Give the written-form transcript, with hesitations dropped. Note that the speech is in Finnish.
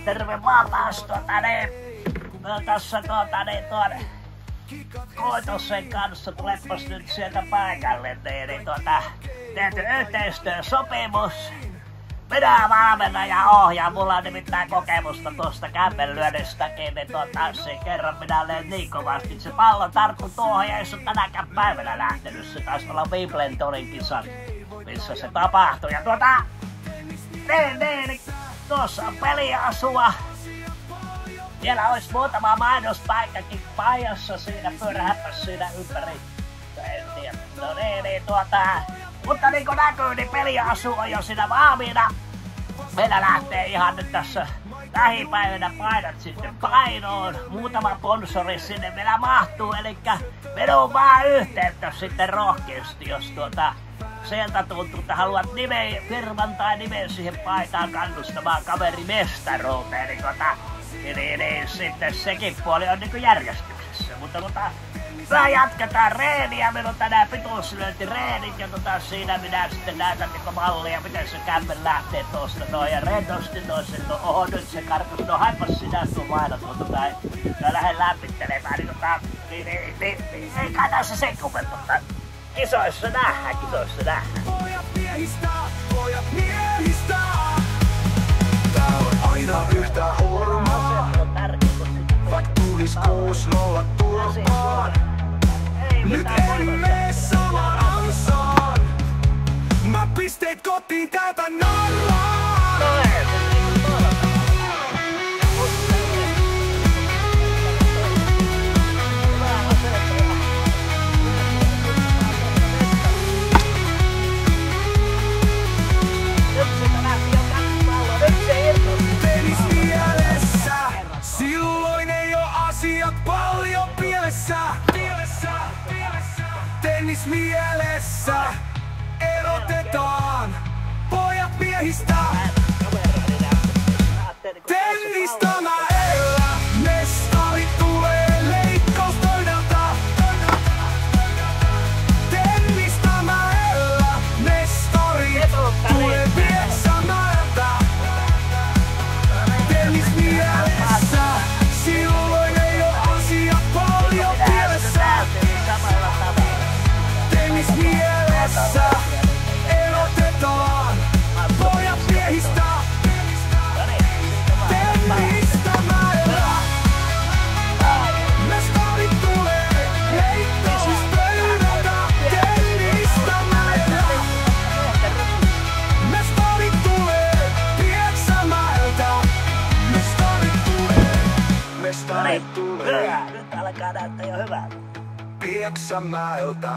Terve vaan taas tässä Koitosen kanssa, tulepas nyt sieltä paikalle, niin tehty yhteistyösopimus. Minä valmennan ja ohjaan, mulla on nimittäin kokemusta tuosta kämmenlyönnistäkin, niin se kerran minä löin niin kovasti, se pallo tarttui tuohon ja ei se tänäkään päivänä lähtenyt, se taisi olla Wimbledonin kisat, missä se tapahtui. Ja niin, tuossa on peliasua. Vielä olisi muutama mainospaikkakin paijassa siinä, pyörähäpäs siinä ympäri. En tiedä. No niin, mutta niin kuin näkyy, niin peliasu on jo siinä valmiina. Meillä lähtee ihan nyt tässä lähipäivänä painat sitten painoon. Muutama sponsori sinne vielä mahtuu, elikkä vedon vaan yhteyttä sitten rohkeasti, jos sieltä tuntuu, että haluat firman tai nimen siihen paitaan kannustamaan kaverimestaruuteen, niin sitten sekin puoli on niinku järjestyksessä. Mutta mä jatketaan reeniä, meillä on tänään pituuslyöntireenit ja siinä minä sitten näytän niinku mallia, miten se kämmen lähtee tuosta noin ja rennosti toisen, oho nyt se karkas, no haipas sinä tuon maina ja lähden lämpittelemään, niin ei kai tässä sen kummempaa. Kisoissa nähdään. Pojat miehistää. Tää on aina yhtä hurmaa. Vaik tulis 6-0 turpaan. Nyt en mene samaan ansaan. Mä pisteet kotiin täältä narraan. Silloin ei oo asiat paljon pielessä. Tennis mielessä. Erotetaan pojat miehistä. Tennistä mä elän. Mestari tulee leikkauspöydältä. Tennistä mä elän. Mestari tulee Pieksämäeltä. Tennis mielessä. Silloin ei oo asiat paljon pielessä. Tennis mielessä. Erotetaan pojat miehistä. Tennistä mä elän. Mestari tulee leikkauspöydältä. Tennistä mä elän. Mestari tulee Pieksämäeltä. Mestari tulee. Nyt alkaa näyttää jo hyvältä. Pieksämäeltä.